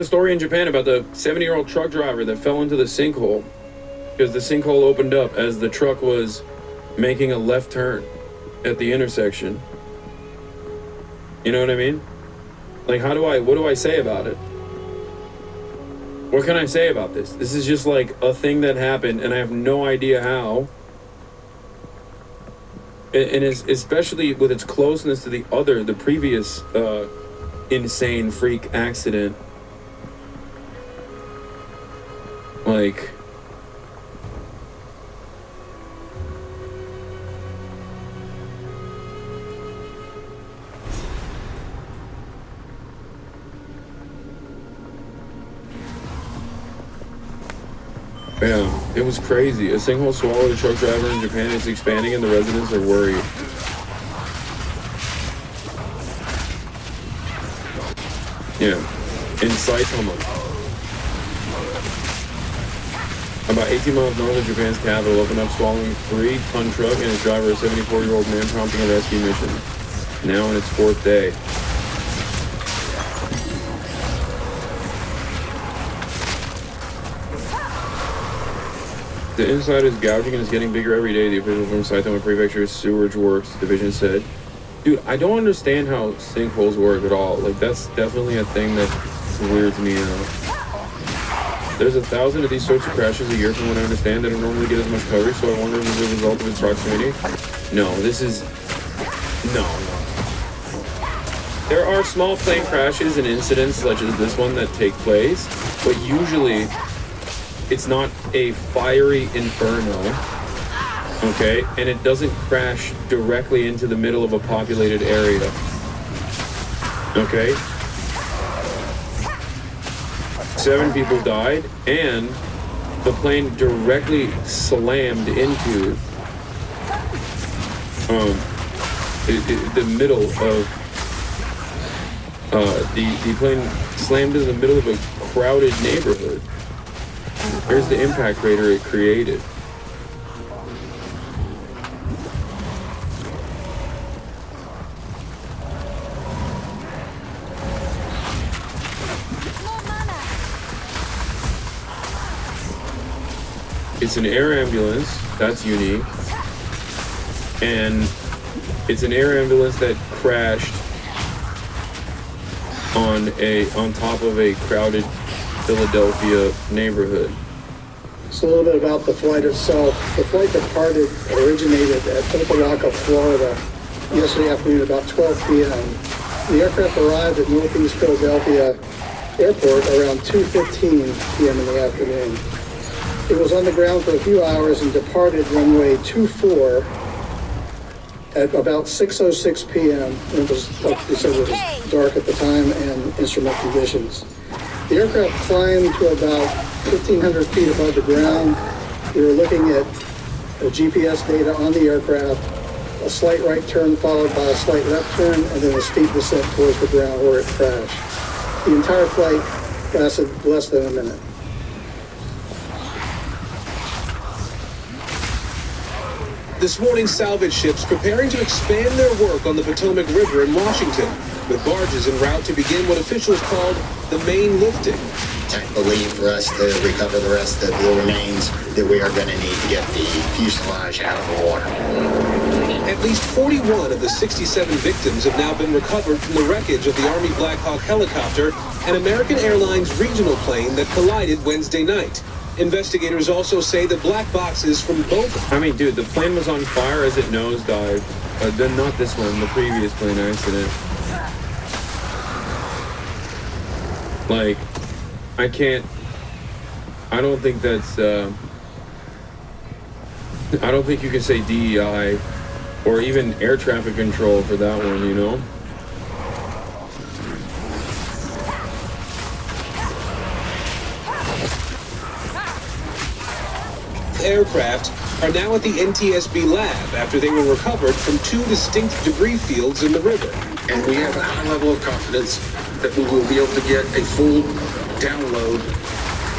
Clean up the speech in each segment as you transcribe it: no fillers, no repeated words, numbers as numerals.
A story in Japan about the 70-year-old truck driver that fell into the sinkhole because the sinkhole opened up as the truck was making a left turn at the intersection. You know what I mean? Like, what do I say about it? What can I say about this? This is just like a thing that happened and I have no idea how. And it's, especially with its closeness to the previous insane freak accident. Like, yeah, it was crazy. A sinkhole swallowed a truck driver in Japan. It's expanding and the residents are worried. Yeah, in Saitama. About 18 miles north of Japan's capital, opened up swallowing a 3-ton truck and its driver, a 74-year-old man, prompting a rescue mission. Now on its 4th day. The inside is gouging and is getting bigger every day, the official from Saitama Prefecture's Sewerage Works Division said. Dude, I don't understand how sinkholes work at all. Like, that's definitely a thing that weirds me out. There's 1,000 of these sorts of crashes a year from what I understand. They don't normally get as much coverage, so I wonder if it's a result of its proximity. No, this is... No. There are small plane crashes and incidents such as this one that take place, but usually it's not a fiery inferno, okay? And it doesn't crash directly into the middle of a populated area, okay? 7 people died, and the plane directly slammed into the middle of the plane slammed into the middle of a crowded neighborhood. Here's the impact crater it created. It's an air ambulance, that's unique, and it's an air ambulance that crashed on top of a crowded Philadelphia neighborhood. So a little bit about the flight itself. The flight originated at Opa-locka, Florida, yesterday afternoon about 12 p.m. The aircraft arrived at Northeast Philadelphia Airport around 2:15 p.m. in the afternoon. It was on the ground for a few hours and departed runway 24 at about 6:06 p.m. It was, like we said, it was dark at the time and instrument conditions. The aircraft climbed to about 1,500 feet above the ground. We were looking at GPS data on the aircraft, a slight right turn followed by a slight left turn, and then a steep descent towards the ground where it crashed. The entire flight lasted less than a minute. This morning, salvage ships preparing to expand their work on the Potomac River in Washington, with barges en route to begin what officials called the main lifting. I believe for us to recover the rest of the remains that we are going to need to get the fuselage out of the water. At least 41 of the 67 victims have now been recovered from the wreckage of the Army Black Hawk helicopter and American Airlines regional plane that collided Wednesday night. Investigators also say the black boxes from both... I mean, dude, the plane was on fire as it nosedived. Then not this one, the previous plane accident. Like, I don't think that's, I don't think you can say DEI or even air traffic control for that one, you know? Aircraft are now at the NTSB lab after they were recovered from 2 distinct debris fields in the river. And we have a high level of confidence that we will be able to get a full download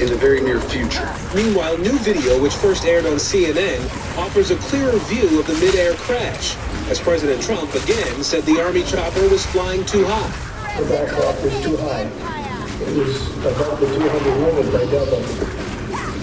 in the very near future. Meanwhile, new video, which first aired on CNN, offers a clearer view of the mid-air crash, as President Trump again said the Army chopper was flying too high. The Black Hawk was too high. It was above the 200 limit by double.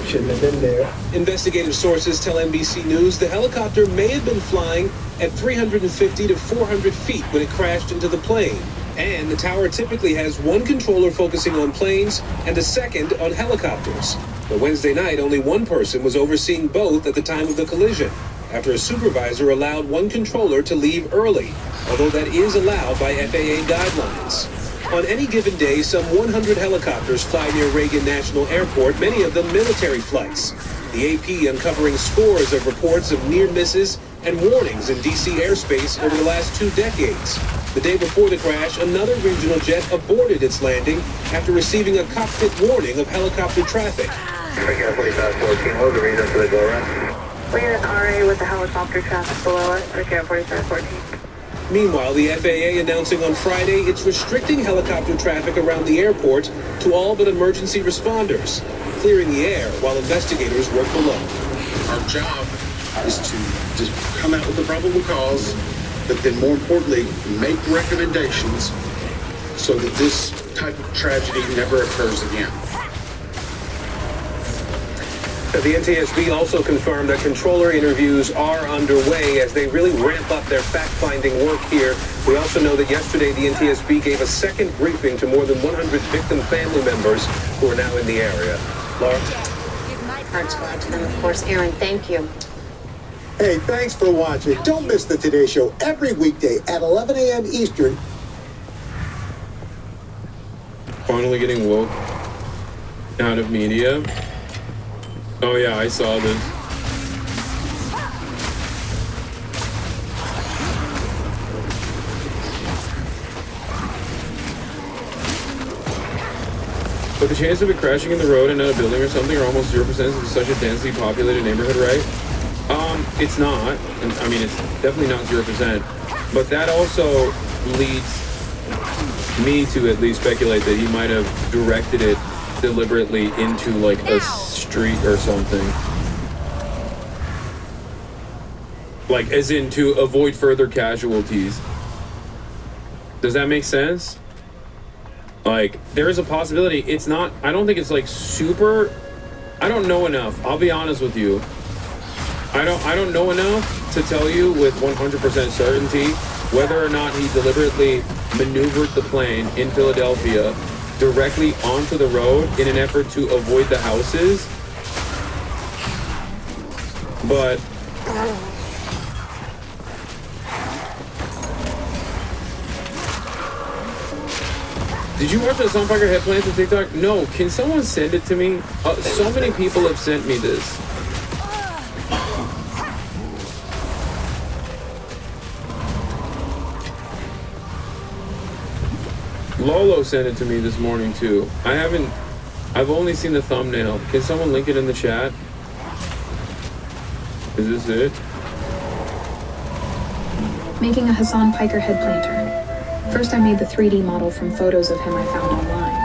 Shouldn't have been there. Investigative sources tell NBC News the helicopter may have been flying at 350 to 400 feet when it crashed into the plane. And the tower typically has one controller focusing on planes and a second on helicopters. But Wednesday night, only one person was overseeing both at the time of the collision, after a supervisor allowed one controller to leave early, although that is allowed by FAA guidelines. On any given day, some 100 helicopters fly near Reagan National Airport, many of them military flights. The AP uncovering scores of reports of near misses and warnings in D.C. airspace over the last 2 decades. The day before the crash, another regional jet aborted its landing after receiving a cockpit warning of helicopter traffic. 4514, what was the reason for the go around? We had an RA with the helicopter traffic below us, okay, 4514. Meanwhile, the FAA announcing on Friday it's restricting helicopter traffic around the airport to all but emergency responders, clearing the air while investigators work below. Our job is to just come out with the probable cause, but then more importantly, make recommendations so that this type of tragedy never occurs again. The NTSB also confirmed that controller interviews are underway as they really ramp up their fact-finding work here. We also know that yesterday the NTSB gave a second briefing to more than 100 victim family members who are now in the area. Laura? Hearts go out to them, of course. Aaron, thank you. Hey, thanks for watching. Don't miss the Today Show every weekday at 11 a.m. Eastern. Finally getting woke out of media. Oh yeah, I saw this. But the chance of it crashing in the road and not a building or something are almost 0% in such a densely populated neighborhood, right? It's not. And, I mean, it's definitely not 0%. But that also leads me to at least speculate that he might have directed it deliberately into like a street or something. Like, as in to avoid further casualties. Does that make sense? Like, there is a possibility. It's not, I don't think it's like super, I don't know enough. I'll be honest with you. I don't know enough to tell you with 100% certainty whether or not he deliberately maneuvered the plane in Philadelphia directly onto the road in an effort to avoid the houses. But did you watch the Sunfire Head Plants on TikTok? No. Can someone send it to me? So many people have sent me this. Lolo sent it to me this morning too. I've only seen the thumbnail. Can someone link it in the chat? Is this it? Making a Hassan Piker head planter. First I made the 3D model from photos of him I found online.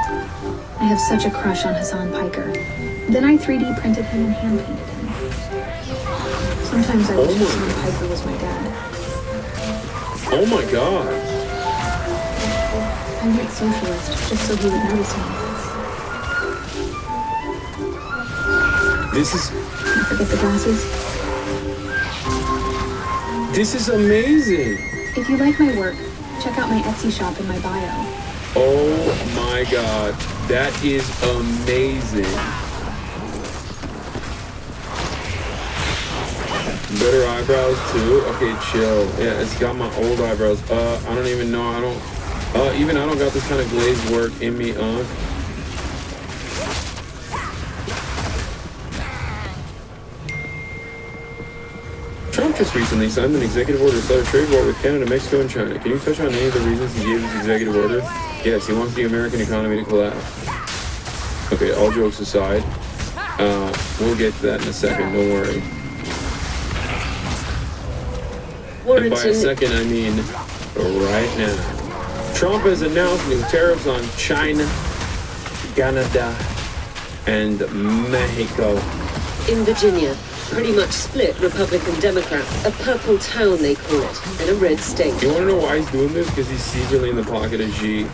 I have such a crush on Hassan Piker. Then I 3D printed him and hand painted him. Sometimes I wish Hassan Piker was my dad. Oh my god. I went socialist just so he would notice me. This is... Can I forget the glasses? This is amazing. If you like my work, check out my Etsy shop in my bio. Oh my god. That is amazing. Better eyebrows too? Okay, chill. Yeah, it's got my old eyebrows. I don't even know. I don't got this kind of glazed work in me, Trump just recently signed an executive order to start a trade war with Canada, Mexico, and China. Can you touch on any of the reasons he gave this executive order? Yes, he wants the American economy to collapse. Okay, all jokes aside, we'll get to that in a second, don't worry. And by a second, I mean right now. Trump has announced new tariffs on China, Canada, and Mexico. In Virginia, pretty much split Republican-Democrat, a purple town they call it, and a red state. You want to know why he's doing this? Because he's secretly in the pocket of Xi.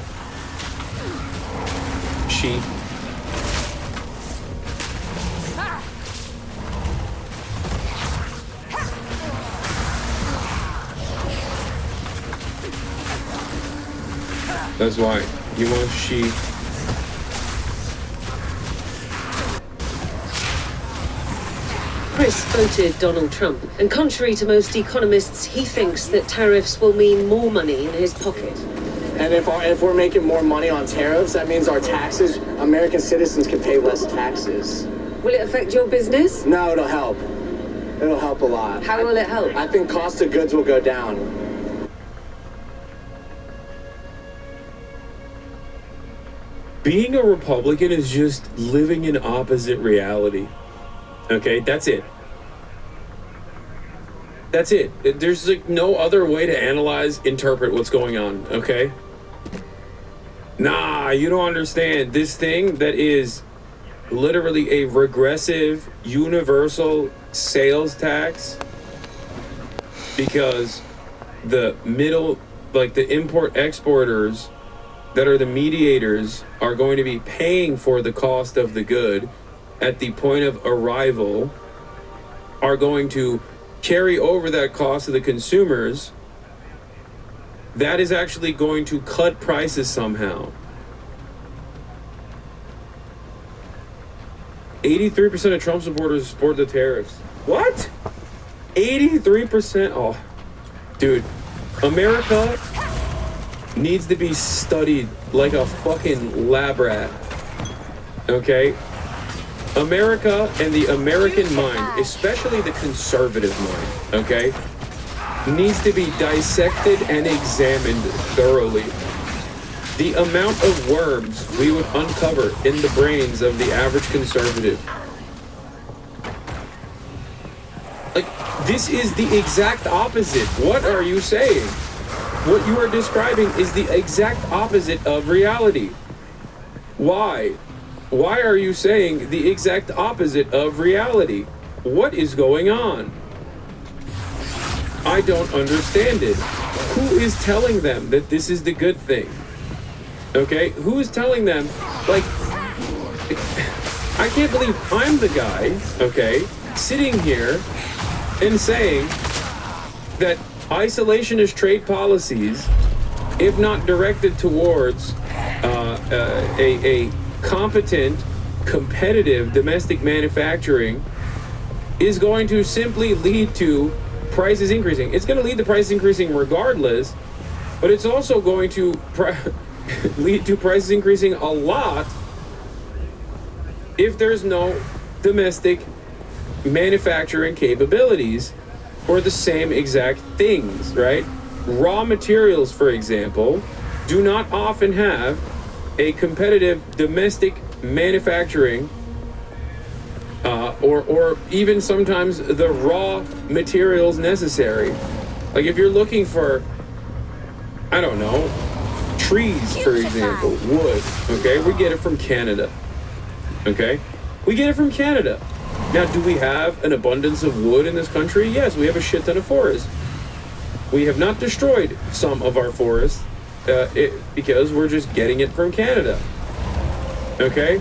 sheep. That's why you want sheep. Chris voted Donald Trump, and contrary to most economists, he thinks that tariffs will mean more money in his pocket. And if we're making more money on tariffs, that means our taxes, American citizens can pay less taxes. Will it affect your business? No, it'll help. It'll help a lot. How will it help? I think cost of goods will go down. Being a Republican is just living in opposite reality. Okay, that's it. That's it. There's like no other way to analyze, interpret what's going on, okay? Nah, you don't understand. This thing that is literally a regressive, universal sales tax, because the middle, like the import exporters that are the mediators are going to be paying for the cost of the good at the point of arrival, are going to carry over that cost to the consumers. That is actually going to cut prices somehow. 83% of Trump supporters support the tariffs. What? 83%? Oh, dude, America needs to be studied like a fucking lab rat. Okay? America and the American mind, especially the conservative mind, okay, needs to be dissected and examined thoroughly. The amount of worms we would uncover in the brains of the average conservative. Like, this is the exact opposite. What are you saying? What you are describing is the exact opposite of reality. Why? Why are you saying the exact opposite of reality? What is going on? I don't understand it. Who is telling them that this is the good thing? Okay? Who is telling them, like, I can't believe I'm the guy, okay, sitting here and saying that isolationist trade policies, if not directed towards a competent, competitive domestic manufacturing, is going to simply lead to prices increasing. It's going to lead to prices increasing regardless, but it's also going to lead to prices increasing a lot if there's no domestic manufacturing capabilities for the same exact things, right? Raw materials, for example, do not often have a competitive domestic manufacturing or even sometimes the raw materials necessary. Like if you're looking for, I don't know, trees, for example, wood, okay? We get it from Canada, okay? We get it from Canada. Now, do we have an abundance of wood in this country? Yes, we have a shit ton of forests. We have not destroyed some of our forests because we're just getting it from Canada, okay?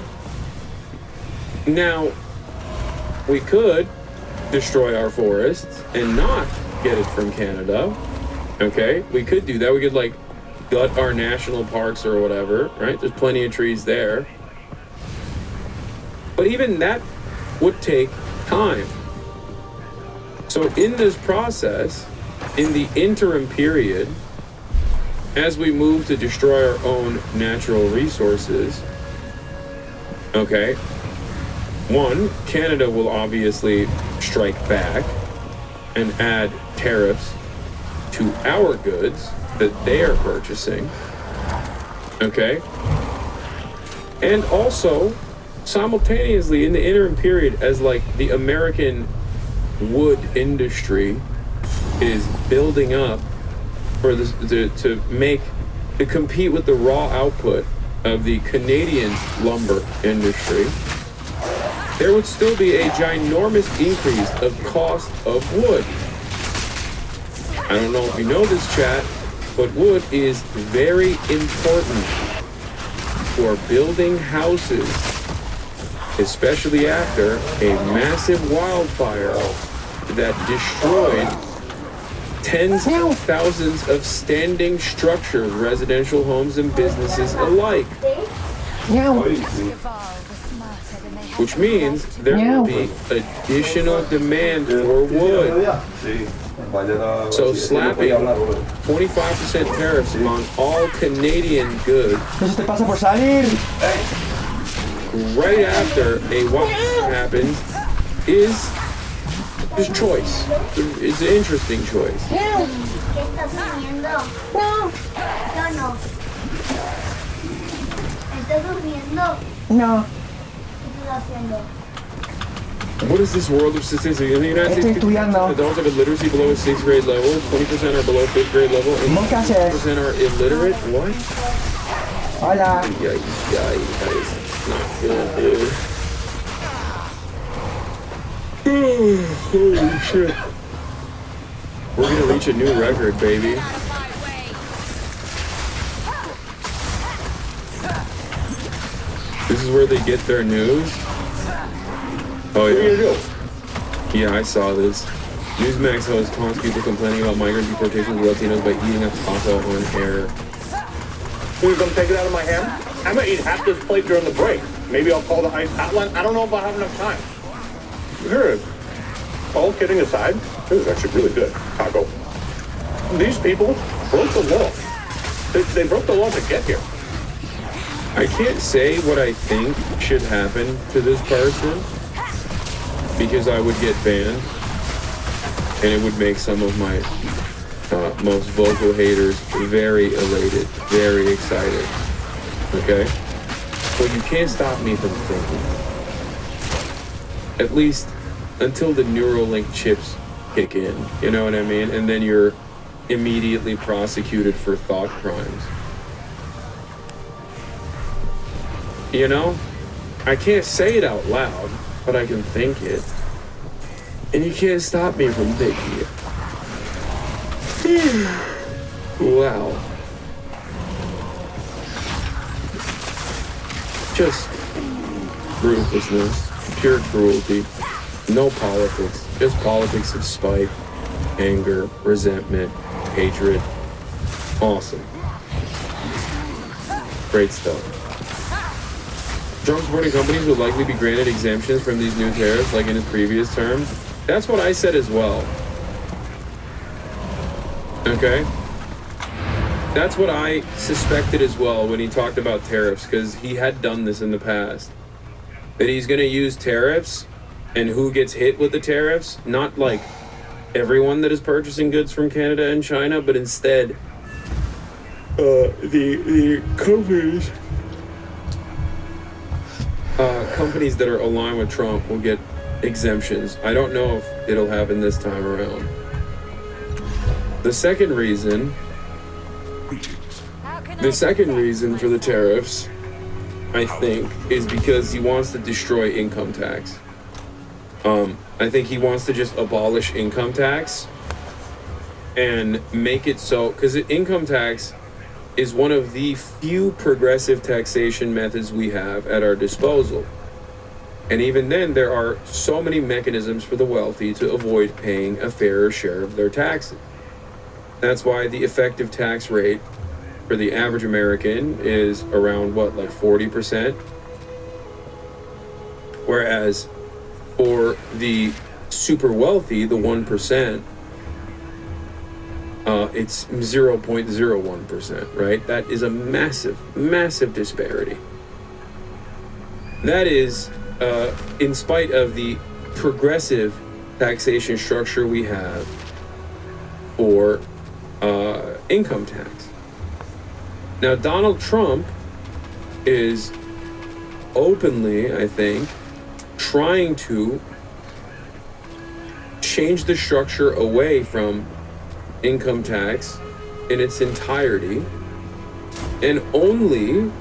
Now, we could destroy our forests and not get it from Canada, okay? We could do that. We could, like, gut our national parks or whatever, right? There's plenty of trees there. But even that would take time. So in this process, in the interim period, as we move to destroy our own natural resources, okay, one, Canada will obviously strike back and add tariffs to our goods that they are purchasing, okay? And also, simultaneously, in the interim period, as like the American wood industry is building up for this to compete with the raw output of the Canadian lumber industry, there would still be a ginormous increase of cost of wood. I don't know if you know this, chat, but wood is very important. who are building houses, especially after a massive wildfire that destroyed tens of thousands of standing structures, residential homes and businesses alike. Which means there will be additional demand for wood. So slapping 25% tariffs on all Canadian goods right after a wildfire happens is choice. It's an interesting choice. No. What is this world of statistics? In the United States, adults have a literacy below a 6th grade level, 20% are below 5th grade level, and 20% are illiterate. What? Hola. That is not good, dude. Holy shit. We're gonna reach a new record, baby. This is where they get their news? Oh yeah. Yeah, I saw this. Newsmax host taunts people complaining about migrant deportations of Latinos by eating a taco on air. Who's gonna take it out of my hand? I might eat half this plate during the break. Maybe I'll call the ICE hotline. I don't know if I'll have enough time. Here, all kidding aside, it was actually really good. Taco. These people broke the law. They broke the law to get here. I can't say what I think should happen to this person because I would get banned and it would make some of my most vocal haters very elated, very excited. Okay? But you can't stop me from thinking. At least until the Neuralink chips kick in. You know what I mean? And then you're immediately prosecuted for thought crimes. You know? I can't say it out loud, but I can think it. And you can't stop me from thinking it. Wow. Just ruthlessness, pure cruelty, no politics, just politics of spite, anger, resentment, hatred. Awesome. Great stuff. Trump supporting companies will likely be granted exemptions from these new tariffs like in his previous term. That's what I said as well. Okay? That's what I suspected as well when he talked about tariffs, because he had done this in the past. That he's going to use tariffs, and who gets hit with the tariffs? Not like everyone that is purchasing goods from Canada and China, but instead the companies companies that are aligned with Trump will get exemptions. I don't know if it'll happen this time around. The second reason for the tariffs, I think, is because he wants to destroy income tax. I think he wants to just abolish income tax and make it so, because income tax is one of the few progressive taxation methods we have at our disposal. And even then, there are so many mechanisms for the wealthy to avoid paying a fairer share of their taxes. That's why the effective tax rate for the average American is around, what, like 40%? Whereas for the super wealthy, the 1%, it's 0.01%, right? That is a massive, massive disparity. That is, in spite of the progressive taxation structure we have for income tax. Now, Donald Trump is openly, I think, trying to change the structure away from income tax in its entirety and only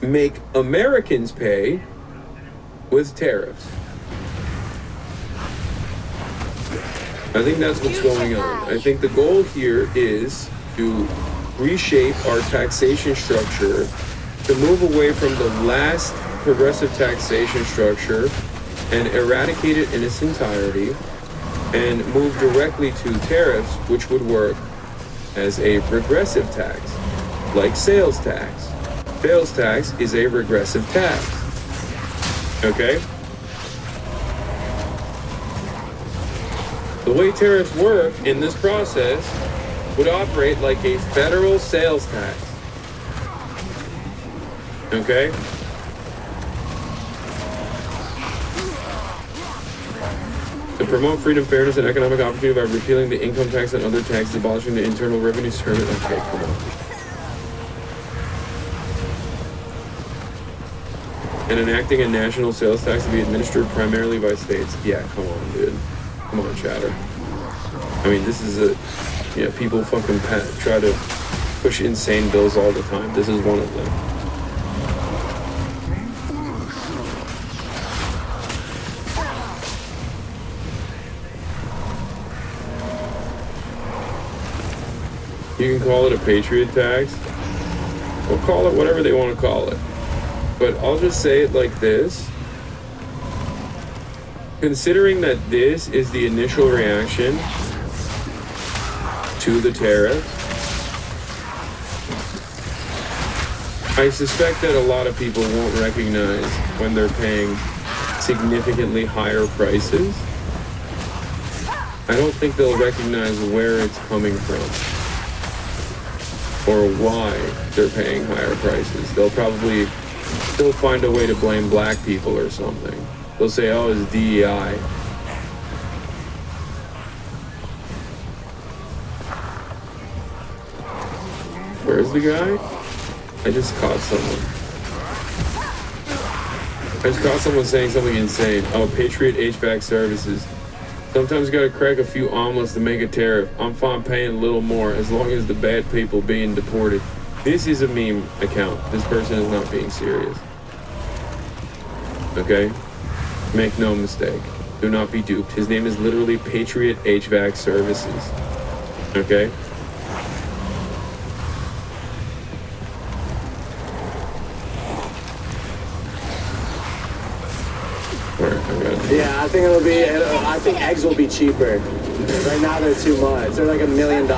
make Americans pay with tariffs. I think that's what's going on. I think the goal here is to reshape our taxation structure to move away from the last progressive taxation structure and eradicate it in its entirety and move directly to tariffs, which would work as a regressive tax, like sales tax. Sales tax is a regressive tax. Okay? The way tariffs work in this process would operate like a federal sales tax. Okay? To promote freedom, fairness, and economic opportunity by repealing the income tax and other taxes, abolishing the internal revenue service. Okay, come on. And enacting a national sales tax to be administered primarily by states. Yeah, come on, dude. Come on, chatter. I mean, this is people fucking try to push insane bills all the time. This is one of them. You can call it a patriot tax. Or call it whatever they want to call it. But I'll just say it like this. Considering that this is the initial reaction to the tariff, I suspect that a lot of people won't recognize when they're paying significantly higher prices. I don't think they'll recognize where it's coming from or why they're paying higher prices. They'll probably still find a way to blame black people or something. They'll say, oh, it's DEI. Where's the guy? I just caught someone. I just caught someone saying something insane. Oh, Patriot HVAC services. Sometimes you gotta crack a few omelets to make a tariff. I'm fine paying a little more as long as the bad people being deported. This is a meme account. This person is not being serious. Okay? Make no mistake. Do not be duped. His name is literally Patriot HVAC Services. Okay? Yeah, I think I think eggs will be cheaper. Right now they're too much. They're like $1 million.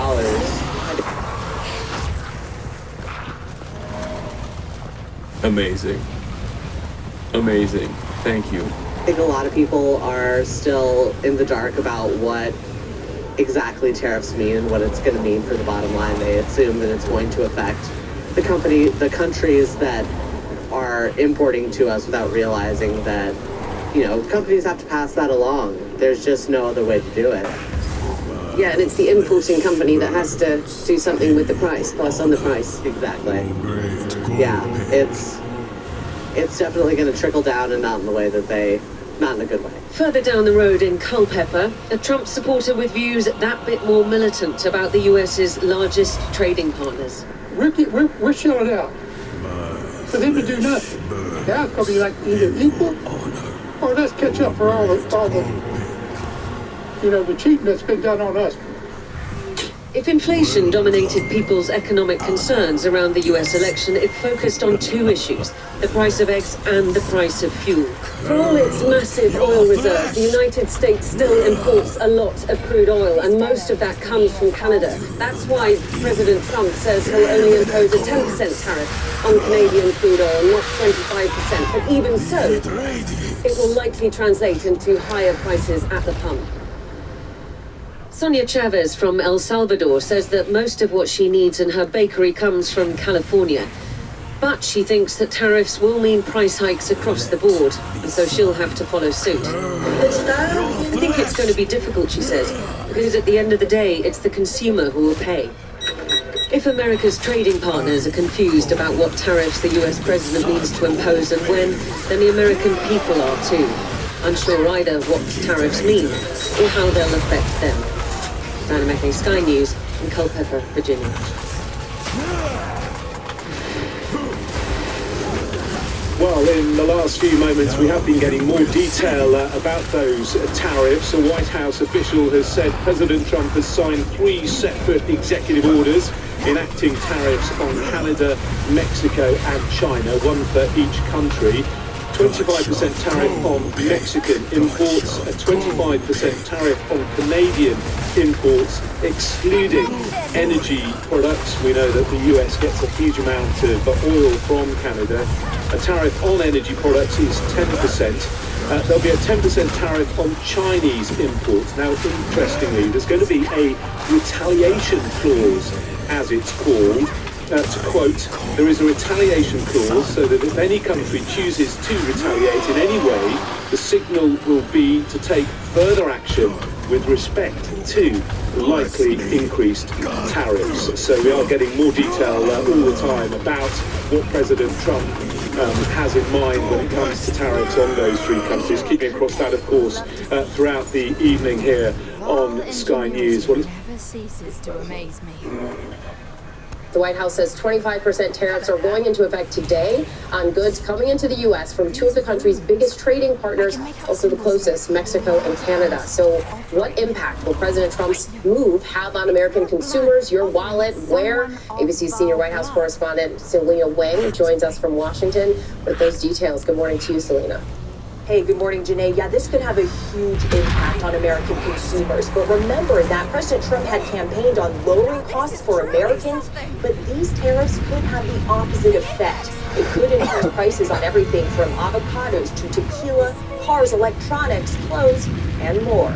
Amazing. Amazing. Thank you. I think a lot of people are still in the dark about what exactly tariffs mean and what it's going to mean for the bottom line. They assume that it's going to affect the countries that are importing to us without realizing that, companies have to pass that along. There's just no other way to do it. Yeah, and it's the importing company that has to do something with the price, plus on the price. Exactly. Yeah, it's definitely going to trickle down and not in the way that not in a good way. Further down the road in Culpeper, a Trump supporter with views that bit more militant about the US's largest trading partners. We're shilling out for them to do nothing. Now it's going to be like either equal or let's catch up for all the cheating that's been done on us. If inflation dominated people's economic concerns around the US election, it focused on two issues, the price of eggs and the price of fuel. For all its massive oil reserves, the United States still imports a lot of crude oil, and most of that comes from Canada. That's why President Trump says he'll only impose a 10% tariff on Canadian crude oil, not 25%. But even so, it will likely translate into higher prices at the pump. Sonia Chavez from El Salvador says that most of what she needs in her bakery comes from California. But she thinks that tariffs will mean price hikes across the board, and so she'll have to follow suit. I think it's going to be difficult, she says, because at the end of the day, it's the consumer who will pay. If America's trading partners are confused about what tariffs the US president needs to impose and when, then the American people are too. Unsure either what tariffs mean or how they'll affect them. Diana Mackey, Sky News in Culpeper, Virginia. Well, in the last few moments, we have been getting more detail about those tariffs. A White House official has said President Trump has signed 3 separate executive orders enacting tariffs on Canada, Mexico and China, one for each country. 25% tariff on Mexican imports, a 25% tariff on Canadian imports, excluding energy products. We know that the US gets a huge amount of oil from Canada. A tariff on energy products is 10%. There'll be a 10% tariff on Chinese imports. Now, interestingly, there's going to be a retaliation clause, as it's called. To quote, there is a retaliation clause so that if any country chooses to retaliate in any way, the signal will be to take further action with respect to likely increased tariffs. So we are getting more detail all the time about what President Trump has in mind when it comes to tariffs on those 3 countries. Keeping across that, of course, throughout the evening here on Sky News. Never ceases to amaze me. The White House says 25% tariffs are going into effect today on goods coming into the U.S. from 2 of the country's biggest trading partners, also the closest, Mexico and Canada. So what impact will President Trump's move have on American consumers, your wallet, where? ABC's senior White House correspondent Selena Wang joins us from Washington with those details. Good morning to you, Selena. Hey, good morning, Janae. Yeah, this could have a huge impact on American consumers. But remember that President Trump had campaigned on lowering costs for Americans, but these tariffs could have the opposite effect. It could increase prices on everything from avocados to tequila, cars, electronics, clothes, and more.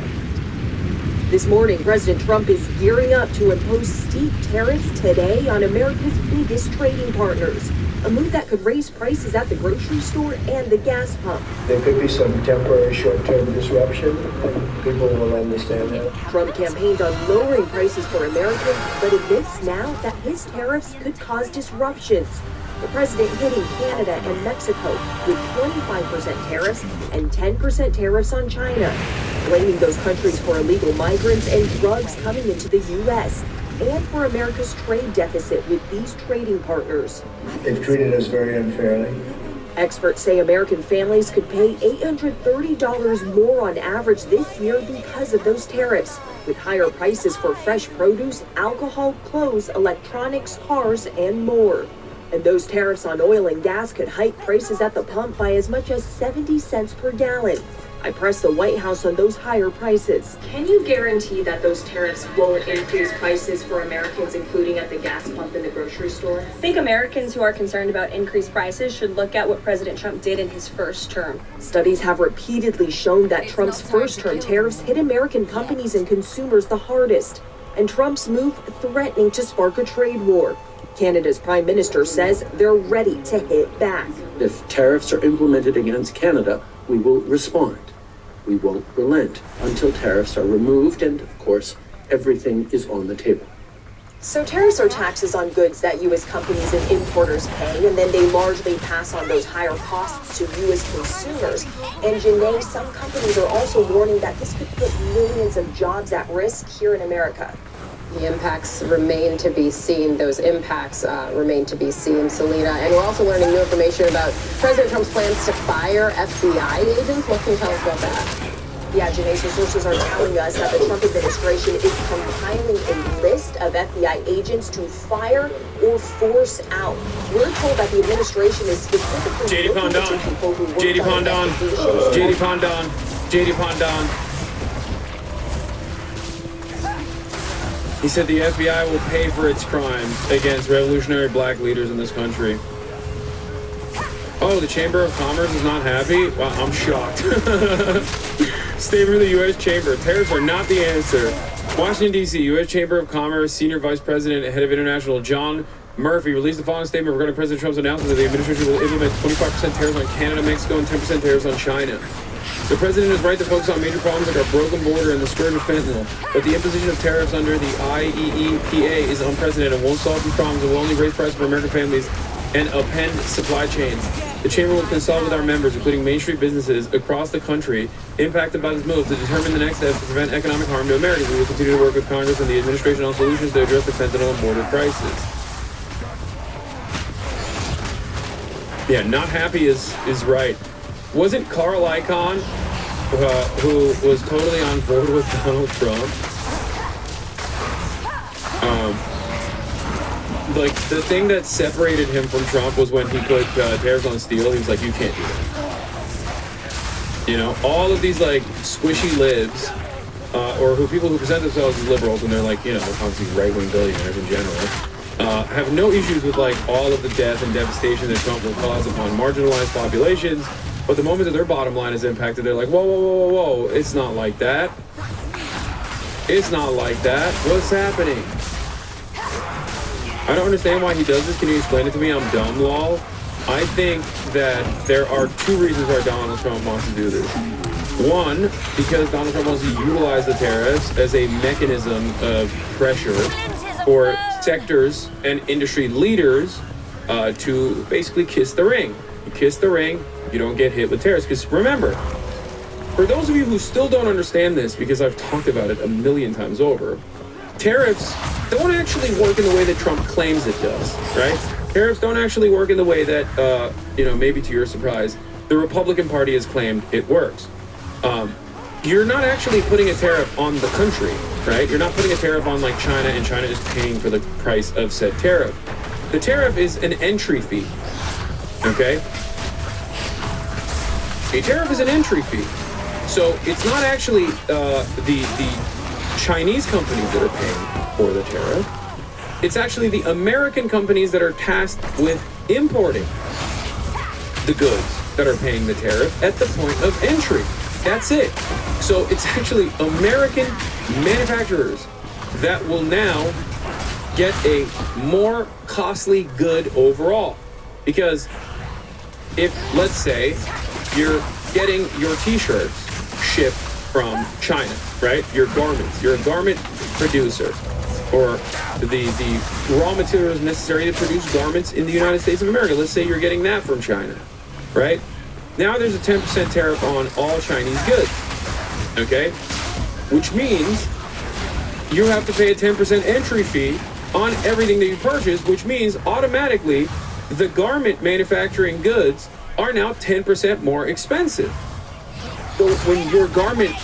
This morning, President Trump is gearing up to impose steep tariffs today on America's biggest trading partners. A move that could raise prices at the grocery store and the gas pump. There could be some temporary short-term disruption, and people will understand that. Trump campaigned on lowering prices for Americans, but admits now that his tariffs could cause disruptions. The president hitting Canada and Mexico with 25% tariffs and 10% tariffs on China, blaming those countries for illegal migrants and drugs coming into the U.S., and for America's trade deficit with these trading partners. They've treated us very unfairly. Experts say American families could pay $830 more on average this year because of those tariffs, with higher prices for fresh produce, alcohol, clothes, electronics, cars, and more. And those tariffs on oil and gas could hike prices at the pump by as much as 70 cents per gallon. I pressed the White House on those higher prices. Can you guarantee that those tariffs won't increase prices for Americans, including at the gas pump and the grocery store? I think Americans who are concerned about increased prices should look at what President Trump did in his first term. Studies have repeatedly shown that Trump's first-term tariffs hit American companies and consumers the hardest, and Trump's move threatening to spark a trade war. Canada's Prime Minister says they're ready to hit back. If tariffs are implemented against Canada, we will respond. We won't relent until tariffs are removed, and of course, everything is on the table. So tariffs are taxes on goods that U.S. companies and importers pay, and then they largely pass on those higher costs to U.S. consumers. And Janae, some companies are also warning that this could put millions of jobs at risk here in America. The impacts remain to be seen. Those impacts remain to be seen, Selena. And we're also learning new information about President Trump's plans to fire FBI agents. What can you tell us about that? Yeah, Janae, so sources are telling us that the Trump administration is compiling a list of FBI agents to fire or force out. We're told that the administration is specifically looking into people who work on investigations. JD Pondon. He said the FBI will pay for its crimes against revolutionary black leaders in this country. Oh, the Chamber of Commerce is not happy? Wow, I'm shocked. Statement of the U.S. Chamber. Tariffs are not the answer. Washington, D.C., U.S. Chamber of Commerce, Senior Vice President and Head of International, John Murphy, released the following statement regarding President Trump's announcement that the administration will implement 25% tariffs on Canada, Mexico, and 10% tariffs on China. The president is right to focus on major problems like our broken border and the scourge of fentanyl, but the imposition of tariffs under the IEEPA is unprecedented and won't solve these problems and will only raise prices for American families and upend supply chains. The Chamber will consult with our members, including Main Street businesses across the country impacted by this move, to determine the next steps to prevent economic harm to Americans. We will continue to work with Congress and the administration on solutions to address the fentanyl and border prices. Yeah, not happy is right. Wasn't Carl Icahn, who was totally on board with Donald Trump? Like, the thing that separated him from Trump was when he put tariffs on steel. He was like, you can't do that. You know, all of these, like, squishy libs, or people who present themselves as liberals, and they're like, you know, obviously right-wing billionaires in general, have no issues with, like, all of the death and devastation that Trump will cause upon marginalized populations. But the moment that their bottom line is impacted, they're like, whoa, whoa, whoa, whoa, whoa, it's not like that. It's not like that. What's happening? I don't understand why he does this. Can you explain it to me? I'm dumb, lol. I think that there are two reasons why Donald Trump wants to do this. One, because Donald Trump wants to utilize the tariffs as a mechanism of pressure for sectors and industry leaders to basically kiss the ring. You kiss the ring, you don't get hit with tariffs. Because remember, for those of you who still don't understand this, because I've talked about it a million times over, tariffs don't actually work in the way that Trump claims it does, right? Tariffs don't actually work in the way that, maybe to your surprise, the Republican Party has claimed it works. You're not actually putting a tariff on the country, right? You're not putting a tariff on, like, China, and China is paying for the price of said tariff. The tariff is an entry fee, okay? A tariff is an entry fee. So it's not actually the Chinese companies that are paying for the tariff. It's actually the American companies that are tasked with importing the goods that are paying the tariff at the point of entry. That's it. So it's actually American manufacturers that will now get a more costly good overall. Because if, let's say, you're getting your t-shirts shipped from China, right? Your garments. You're a garment producer, or the raw materials necessary to produce garments in the United States of America. Let's say you're getting that from China, right? Now there's a 10% tariff on all Chinese goods, okay? Which means you have to pay a 10% entry fee on everything that you purchase, which means automatically the garment manufacturing goods are now 10% more expensive. So when your garment,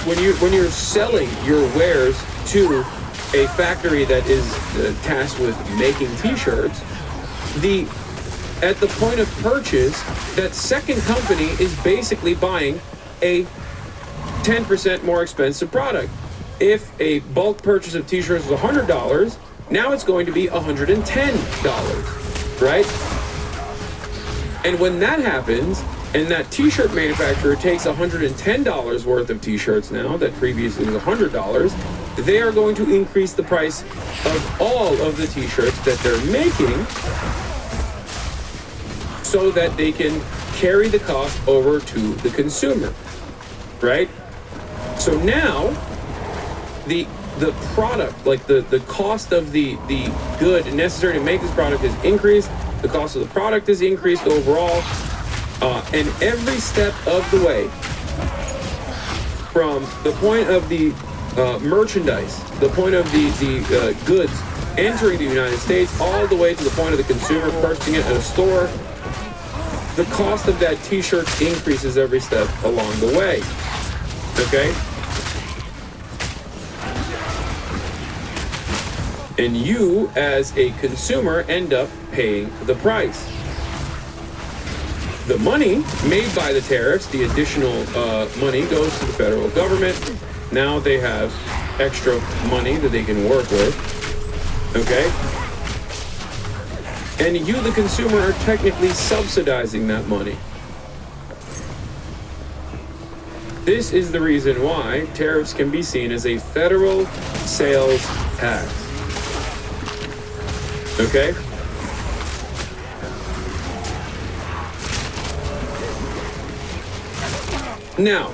when you're selling your wares to a factory that is tasked with making t-shirts, at the point of purchase, that second company is basically buying a 10% more expensive product. If a bulk purchase of t-shirts was $100, now it's going to be $110, right? And when that happens, and that t-shirt manufacturer takes $110 worth of t-shirts now, that previously was $100, they are going to increase the price of all of the t-shirts that they're making so that they can carry the cost over to the consumer, right? So now, the product, like the cost of the good necessary to make this product is increased, the cost of the product is increased overall, and every step of the way, from the point of the merchandise, the point of the goods entering the United States, all the way to the point of the consumer purchasing it at a store, the cost of that t-shirt increases every step along the way, okay? And you, as a consumer, end up paying the price. The money made by the tariffs, the additional money, goes to the federal government. Now they have extra money that they can work with, okay? And you, the consumer, are technically subsidizing that money. This is the reason why tariffs can be seen as a federal sales tax. Okay? Now,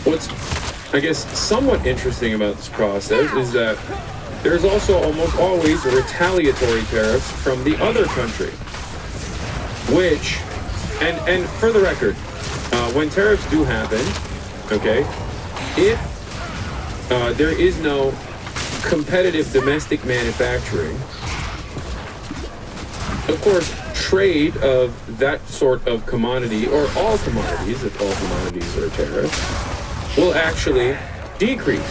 what's, I guess, somewhat interesting about this process is that there's also almost always retaliatory tariffs from the other country, which, and for the record, when tariffs do happen, okay, if there is no competitive domestic manufacturing, Of course, trade of that sort of commodity, or all commodities, if all commodities are tariffed, will actually decrease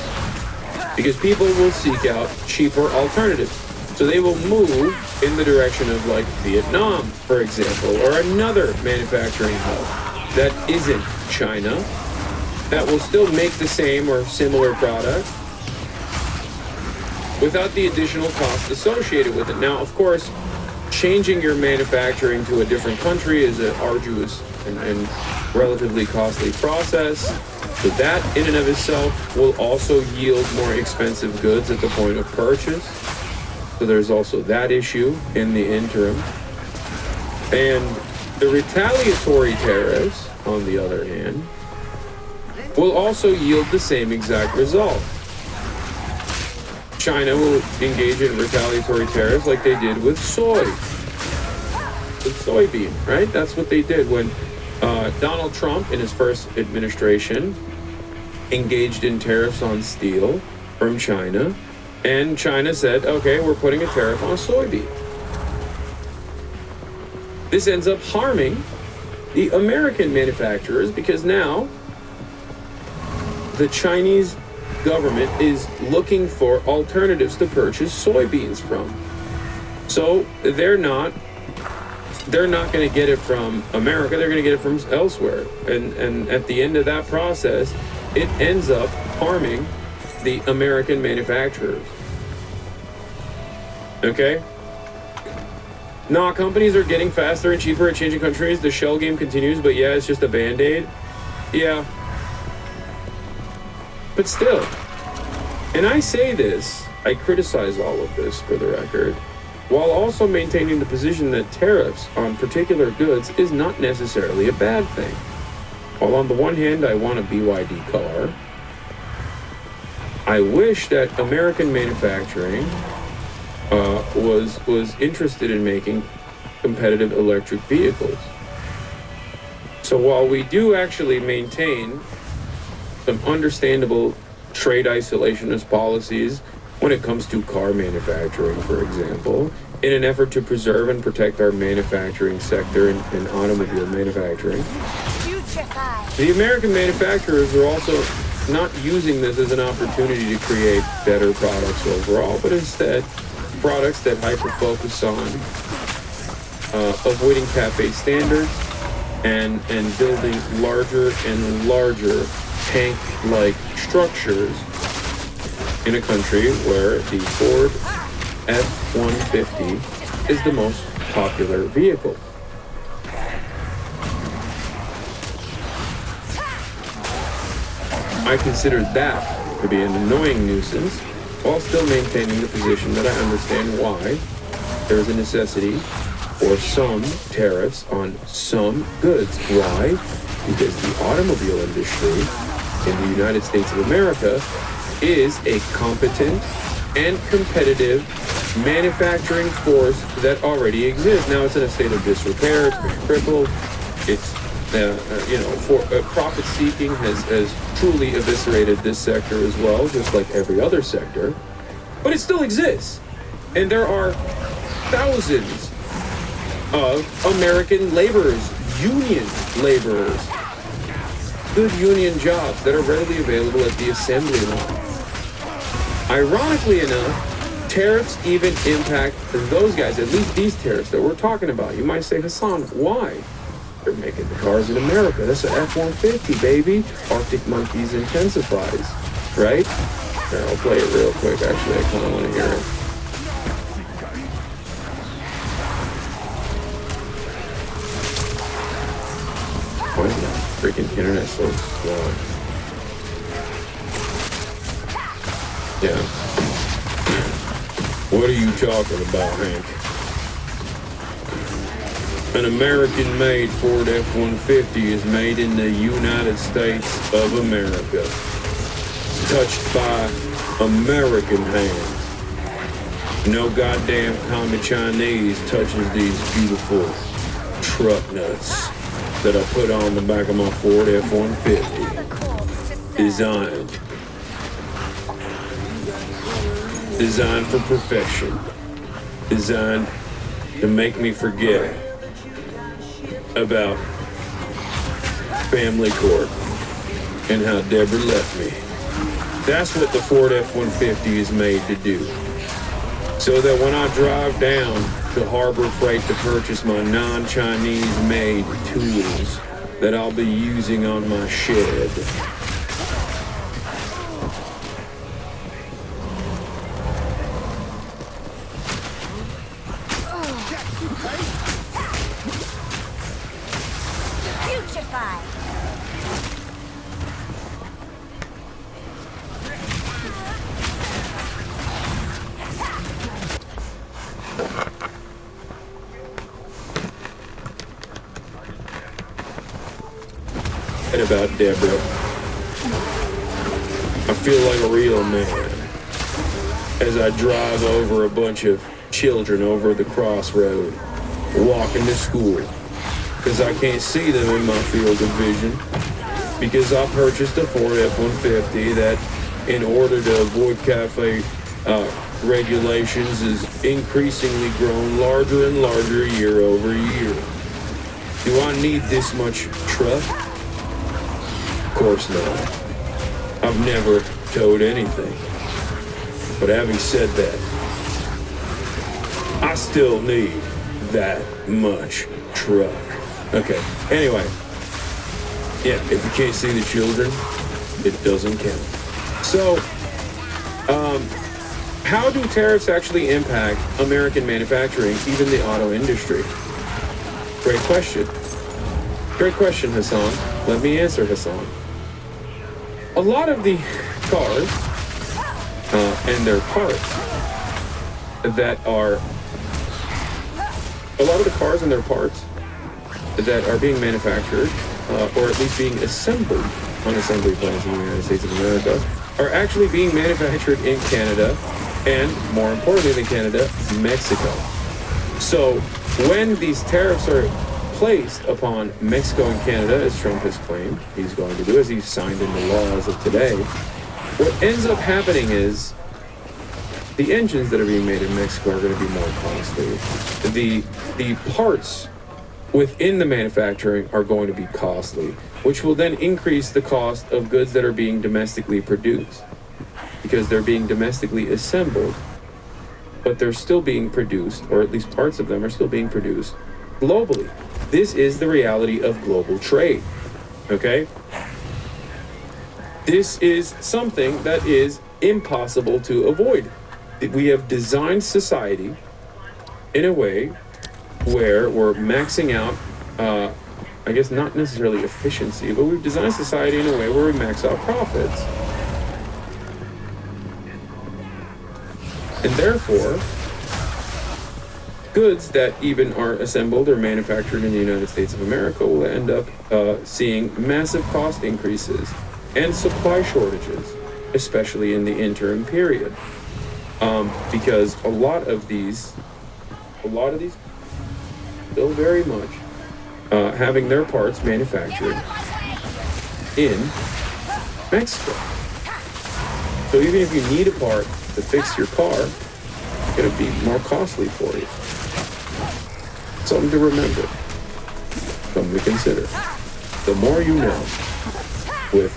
because people will seek out cheaper alternatives. So they will move in the direction of like Vietnam, for example, or another manufacturing hub that isn't China, that will still make the same or similar product without the additional cost associated with it. Now, of course, changing your manufacturing to a different country is an arduous and relatively costly process. So that in and of itself will also yield more expensive goods at the point of purchase. So there's also that issue in the interim. And the retaliatory tariffs, on the other hand, will also yield the same exact result. China will engage in retaliatory tariffs like they did with soy. With soybean, right? That's what they did when Donald Trump, in his first administration, engaged in tariffs on steel from China. And China said, okay, we're putting a tariff on soybean. This ends up harming the American manufacturers because now the Chinese government is looking for alternatives to purchase soybeans from. So they're not going to get it from America, they're going to get it from elsewhere. And at the end of that process, it ends up harming the American manufacturers. Okay? Nah, companies are getting faster and cheaper at changing countries. The shell game continues, but yeah, it's just a band-aid. Yeah. But still, and I say this, I criticize all of this for the record, while also maintaining the position that tariffs on particular goods is not necessarily a bad thing. While on the one hand, I want a BYD car, I wish that American manufacturing was interested in making competitive electric vehicles. So while we do actually maintain some understandable trade isolationist policies when it comes to car manufacturing, for example, in an effort to preserve and protect our manufacturing sector and automobile manufacturing, the American manufacturers are also not using this as an opportunity to create better products overall, but instead products that hyper-focus on avoiding CAFE standards and building larger and larger tank-like structures in a country where the Ford F-150 is the most popular vehicle. I consider that to be an annoying nuisance, while still maintaining the position that I understand why there is a necessity for some tariffs on some goods. Why? Because the automobile industry in the United States of America is a competent and competitive manufacturing force that already exists. Now it's in a state of disrepair, it's been crippled, it's profit seeking has truly eviscerated this sector as well, just like every other sector. But it still exists. And there are thousands of American laborers, union laborers, good union jobs that are readily available at the assembly line. Ironically enough, tariffs even impact those guys, at least these tariffs that we're talking about. You might say, Hassan, why? They're making the cars in America. That's an F-150, baby. Arctic Monkeys intensifies, right? Here, I'll play it real quick. Actually, I kind of want to hear it. Why is that freaking internet so slow? Yeah. What are you talking about, Hank? An American-made Ford F-150 is made in the United States of America. Touched by American hands. No goddamn common Chinese touches these beautiful truck nuts that I put on the back of my Ford F-150. Designed for perfection. Designed to make me forget about family court and how Deborah left me. That's what the Ford F-150 is made to do. So that when I drive down to Harbor Freight to purchase my non-Chinese made tools that I'll be using on my shed, about Deborah, I feel like a real man as I drive over a bunch of children over the crossroad, walking to school, because I can't see them in my field of vision, because I purchased a Ford F-150 that, in order to avoid cafe regulations, is increasingly grown larger and larger year over year. Do I need this much truck? Of course not. I've never towed anything. But having said that, I still need that much truck. Okay, anyway. Yeah, if you can't see the children, it doesn't count. So, how do tariffs actually impact American manufacturing, even the auto industry? Great question. Great question, Hassan. Let me answer, Hassan. A lot of the cars and their parts that are being manufactured, or at least being assembled on assembly plants in the United States of America, are actually being manufactured in Canada, and more importantly than Canada, Mexico. So when these tariffs are placed upon Mexico and Canada, as Trump has claimed he's going to do, as he's signed into law as of today, what ends up happening is the engines that are being made in Mexico are going to be more costly. The parts within the manufacturing are going to be costly, which will then increase the cost of goods that are being domestically produced, because they're being domestically assembled, but they're still being produced, or at least parts of them are still being produced globally. This is the reality of global trade, okay? This is something that is impossible to avoid. We have designed society in a way where we're maxing out, I guess not necessarily efficiency, but we've designed society in a way where we max out profits. And therefore, goods that even are assembled or manufactured in the United States of America will end up seeing massive cost increases and supply shortages, especially in the interim period. Because a lot of these still very much having their parts manufactured in Mexico. So even if you need a part to fix your car, it's going to be more costly for you. Something to remember, something to consider. The more you know with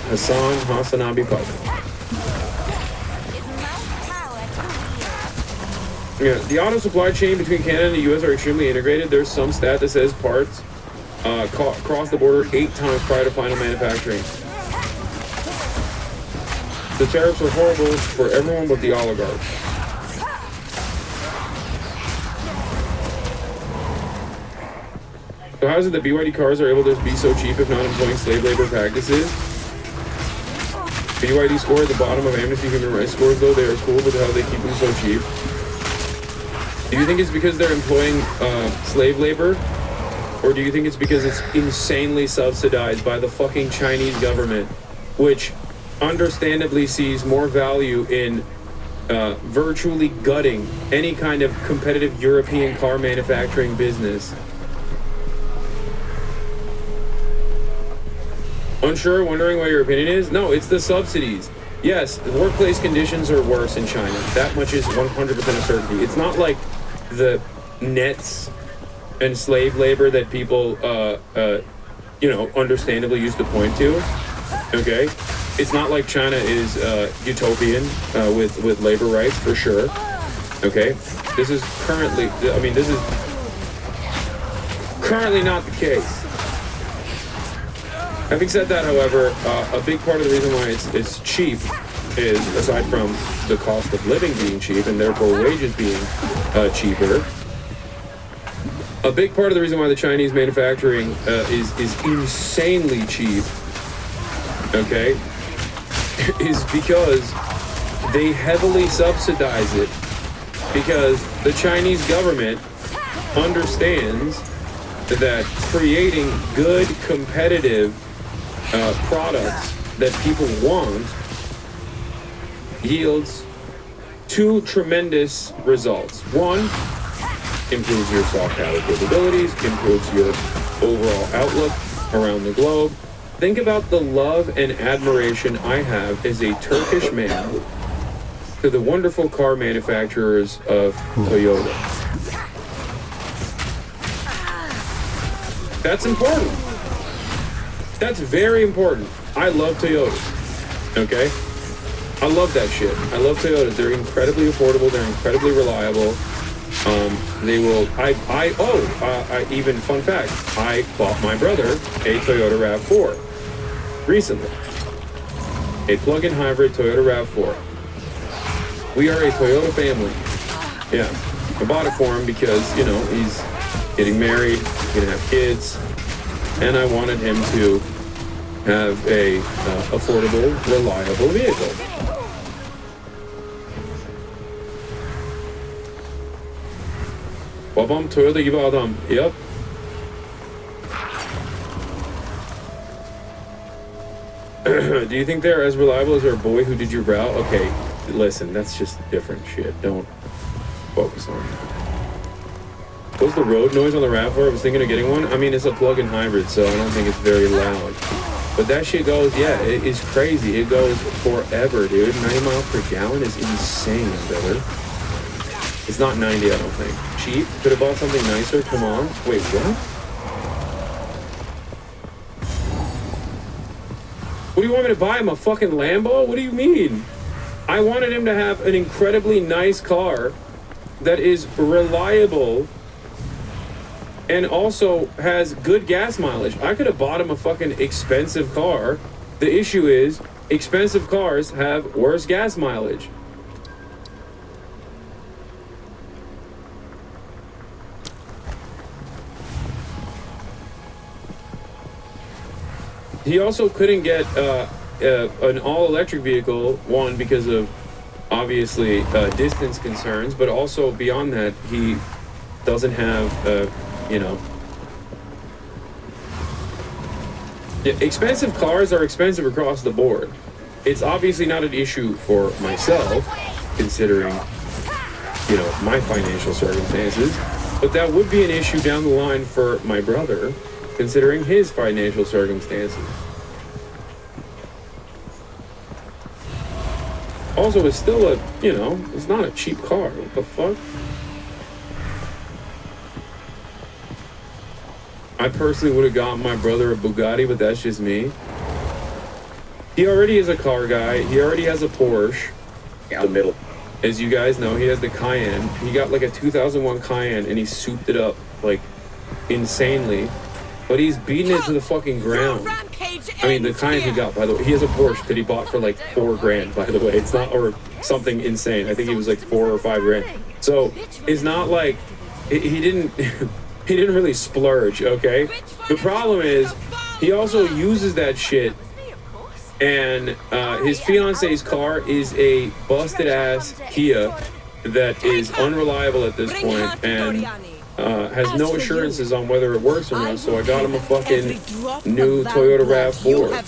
Hassan Hassanabi Piker. Yeah, the auto supply chain between Canada and the U.S. are extremely integrated. There's some stat that says parts cross the border 8 times prior to final manufacturing. The tariffs are horrible for everyone but the oligarchs. So how is it that BYD cars are able to be so cheap if not employing slave labor practices? BYD score at the bottom of Amnesty Human Rights scores, though. They are cool, but how they keep them so cheap? Do you think it's because they're employing slave labor? Or do you think it's because it's insanely subsidized by the fucking Chinese government, which understandably sees more value in virtually gutting any kind of competitive European car manufacturing business? Unsure, wondering what your opinion is? No, it's the subsidies. yes, the workplace conditions are worse in China. That much is 100% a certainty. It's not like the nets and slave labor that people, understandably used to point to. Okay, it's not like China is utopian with labor rights for sure. Okay, this is currently not the case. Having said that, however, a big part of the reason why it's cheap is, aside from the cost of living being cheap and therefore wages being cheaper, a big part of the reason why the Chinese manufacturing is insanely cheap, okay, is because they heavily subsidize it, because the Chinese government understands that creating good, competitive products that people want yields two tremendous results. One, improves your soft power capabilities, improves your overall outlook around the globe. Think about the love and admiration I have as a Turkish man to the wonderful car manufacturers of Toyota. That's important. That's very important. I love Toyotas, okay? I love that shit. I love Toyotas. They're incredibly affordable. They're incredibly reliable. They will, even fun fact, I bought my brother a Toyota RAV4 recently. A plug-in hybrid Toyota RAV4. We are a Toyota family. Yeah. I bought it for him because, he's getting married, he's gonna have kids, and I wanted him to have a affordable, reliable vehicle. Babam Toyota gibi adam. Yep. Do you think they're as reliable as our boy who did your brow? Okay, listen, that's just different shit. Don't focus on it. What's the road noise on the RAV4? I was thinking of getting one. I mean, it's a plug-in hybrid, so I don't think it's very loud. But that shit goes, it is crazy. It goes forever, dude. 90 miles per gallon is insane, brother. It's not 90, I don't think. Cheap? Could have bought something nicer? Come on. Wait, what? What do you want me to buy him? A fucking Lambo? What do you mean? I wanted him to have an incredibly nice car that is reliable and also has good gas mileage. I could have bought him a fucking expensive car. The issue is, expensive cars have worse gas mileage. He also couldn't get an all-electric vehicle, one, because of, obviously, distance concerns, but also beyond that, he doesn't have, expensive cars are expensive across the board. It's obviously not an issue for myself, considering, my financial circumstances, but that would be an issue down the line for my brother, considering his financial circumstances. Also, it's still it's not a cheap car. What the fuck? I personally would have gotten my brother a Bugatti, but that's just me. He already is a car guy. He already has a Porsche. Yeah, the middle. As you guys know, he has the Cayenne. He got like a 2001 Cayenne, and he souped it up like insanely. But he's beating it to the fucking ground. I mean, the Cayenne he got, by the way, he has a Porsche that he bought for like $4,000, by the way. It's not, or something insane. I think he was like $4,000 or $5,000. So it's not like he didn't he didn't really splurge. Okay. The problem is he also uses that shit, and his fiance's car is a busted ass Kia that is unreliable at this point, and has no assurances on whether it works or not, so I got him a fucking new Toyota RAV4.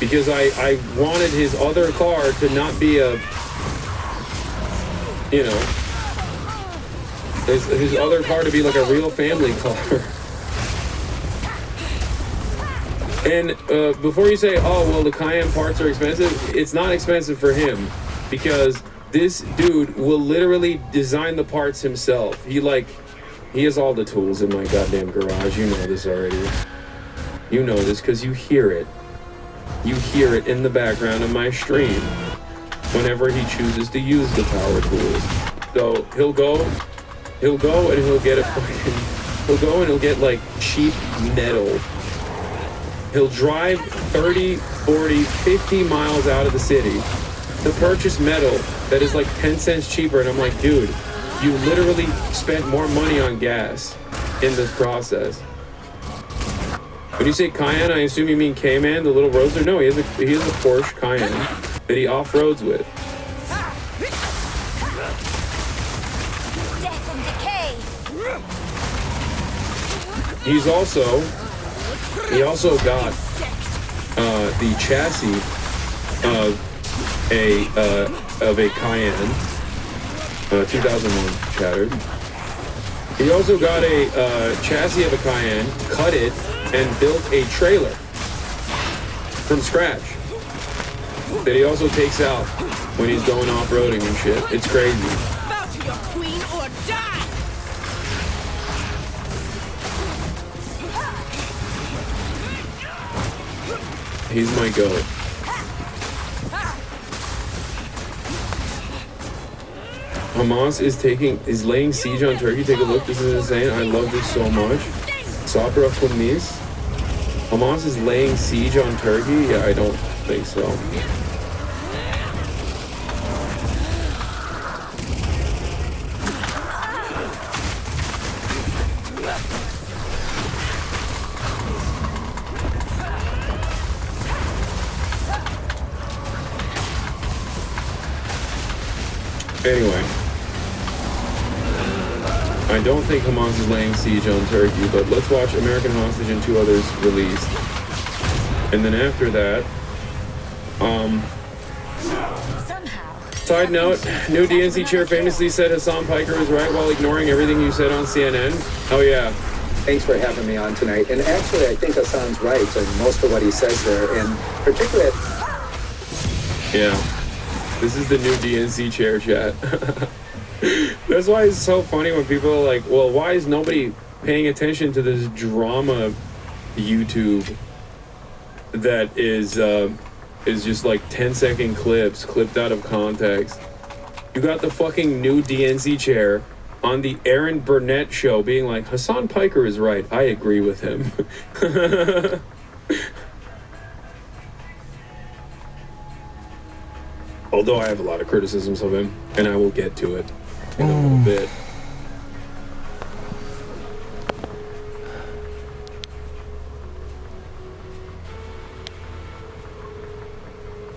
Because I wanted his other car to not be a, his other car to be like a real family car. And before you say, oh, well, the Cayenne parts are expensive, it's not expensive for him because this dude will literally design the parts himself. He has all the tools in my goddamn garage. You know this already. You know this because you hear it. You hear it in the background of my stream whenever he chooses to use the power tools. So he'll go and he'll get like cheap metal. He'll drive 30, 40, 50 miles out of the city to purchase metal that is like 10 cents cheaper. And I'm like, dude, you literally spent more money on gas in this process. When you say Cayenne, I assume you mean Cayman, the little roadster? No, he has a Porsche Cayenne that he off-roads with. Death and decay. He also got the chassis of a Cayenne, 2001 shattered. He also got a chassis of a Cayenne, cut it, and built a trailer from scratch that he also takes out when he's going off-roading and shit. It's crazy. Bow to your queen or die! He's my goat. Hamas is laying siege on Turkey. Take a look. This is insane. I love this so much. Sabra Kumis. Hamas is laying siege on Turkey? Yeah, I don't think so. Anyway, I don't think Hamas is laying siege on Turkey, but let's watch American Hostage and 2 others released. And then after that, side note, new DNC chair famously said Hassan Piker is right while ignoring everything you said on CNN. Oh yeah. Thanks for having me on tonight. And actually, I think Hassan's right in most of what he says there, and particularly... Yeah. This is the new DNC chair chat. That's why it's so funny when people are like, well, why is nobody paying attention to this drama YouTube that is just like 10-second clips clipped out of context. You got the fucking new DNC chair on the Aaron Burnett show being like, Hassan Piker is right. I agree with him. Although I have a lot of criticisms of him, and I will get to it in a little bit.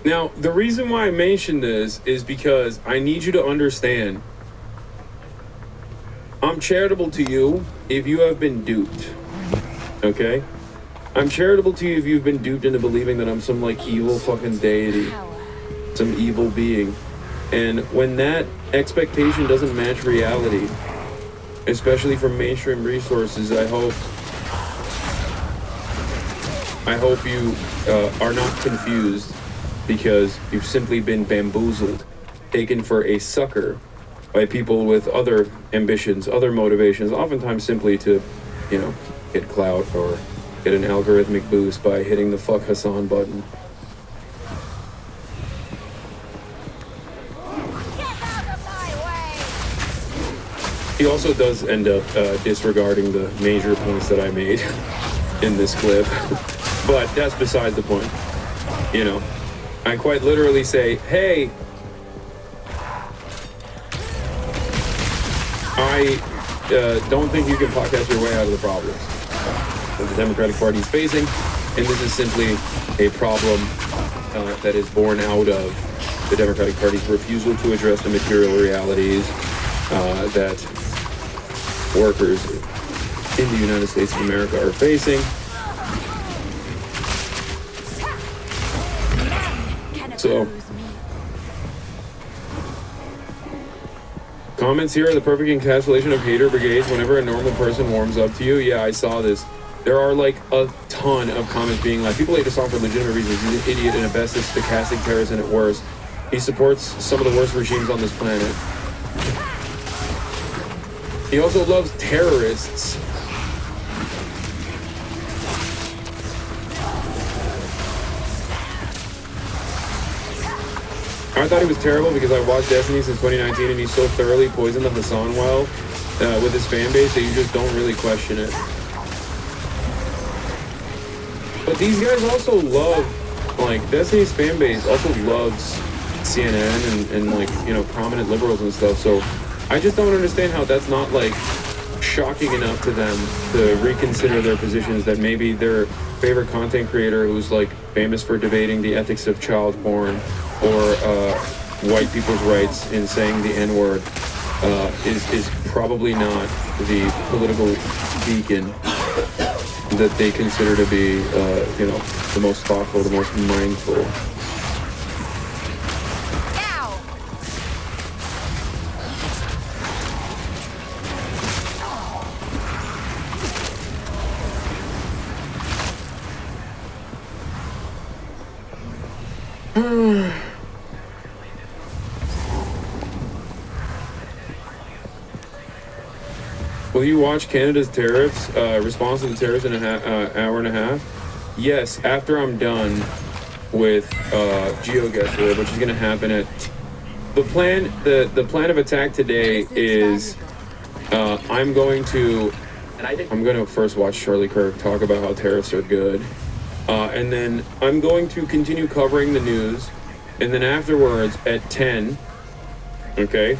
Now, the reason why I mention this is because I need you to understand. I'm charitable to you if you have been duped. Okay? I'm charitable to you if you've been duped into believing that I'm some, like, evil fucking deity. Some evil being. And when that expectation doesn't match reality, especially from mainstream resources, I hope you are not confused, because you've simply been bamboozled, taken for a sucker by people with other ambitions, other motivations, oftentimes simply to, you know, get clout or get an algorithmic boost by hitting the fuck Hassan button. He also does end up disregarding the major points that I made in this clip, but that's besides the point. You know, I quite literally say, hey, I don't think you can podcast your way out of the problems that the Democratic Party is facing, and this is simply a problem that is born out of the Democratic Party's refusal to address the material realities that workers in the United States of America are facing. So, comments here are the perfect encapsulation of hater brigades whenever a normal person warms up to you. Yeah, I saw this. There are like a ton of comments being like, people hate the song for legitimate reasons. He's an idiot and a best stochastic terrorist and at worst. He supports some of the worst regimes on this planet. He also loves terrorists. I thought he was terrible because I watched Destiny since 2019 and he so thoroughly poisoned the Hassan well with his fan base that you just don't really question it. But these guys also love, like, Destiny's fan base also loves CNN and like, you know, prominent liberals and stuff. So I just don't understand how that's not, like, shocking enough to them to reconsider their positions that maybe their favorite content creator who's, like, famous for debating the ethics of child porn or white people's rights in saying the N-word is probably not the political beacon that they consider to be, you know, the most thoughtful, the most mindful. Will you watch Canada's tariffs, response to the tariffs in an hour and a half? Yes, after I'm done with GeoGuessr, which is going to happen at... The plan of attack today is I'm going to first watch Charlie Kirk talk about how tariffs are good. And then I'm going to continue covering the news. And then afterwards at 10, okay?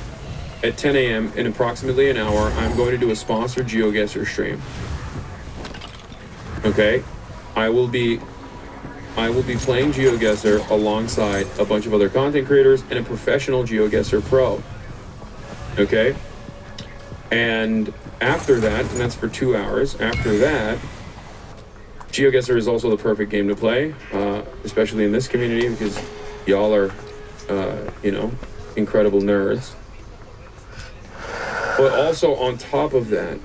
At 10 a.m. in approximately an hour, I'm going to do a sponsored GeoGuessr stream. Okay? I will be playing GeoGuessr alongside a bunch of other content creators and a professional GeoGuessr pro. Okay? And after that, and that's for 2 hours, after that, GeoGuessr is also the perfect game to play, especially in this community because y'all are, you know, incredible nerds. But also on top of that,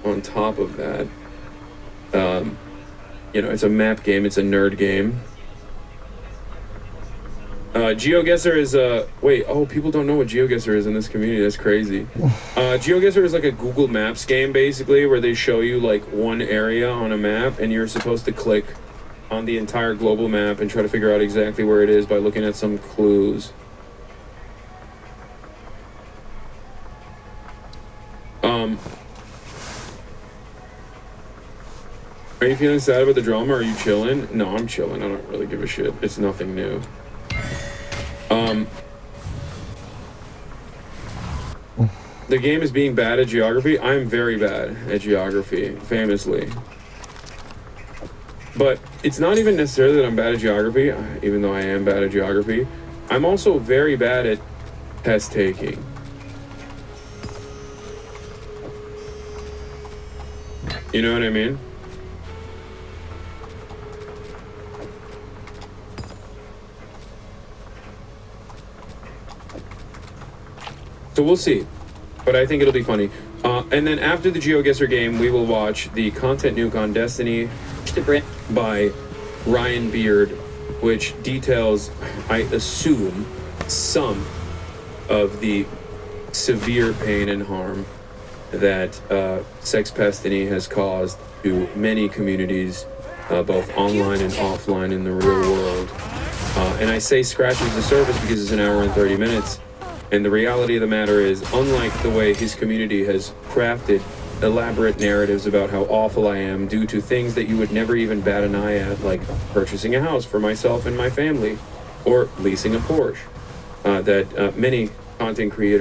you know, it's a map game, it's a nerd game. GeoGuessr is people don't know what GeoGuessr is in this community. That's crazy. GeoGuessr is like a Google Maps game, basically, where they show you like one area on a map, and you're supposed to click on the entire global map and try to figure out exactly where it is by looking at some clues. Are you feeling sad about the drama? Are you chilling? No, I'm chilling. I don't really give a shit. It's nothing new. The game is being bad at geography. I'm very bad at geography, famously. But it's not even necessarily that I'm bad at geography, even though I am bad at geography. I'm also very bad at test taking. You know what I mean? So we'll see, but I think it'll be funny. And then after the GeoGuessr game, we will watch the Content Nuke on Destiny by Ryan Beard, which details, I assume, some of the severe pain and harm that Sexpestiny has caused to many communities, both online and offline in the real world. And I say scratches the surface because it's an hour and 30 minutes. And the reality of the matter is, unlike the way his community has crafted elaborate narratives about how awful I am due to things that you would never even bat an eye at, like purchasing a house for myself and my family, or leasing a Porsche, that many content creators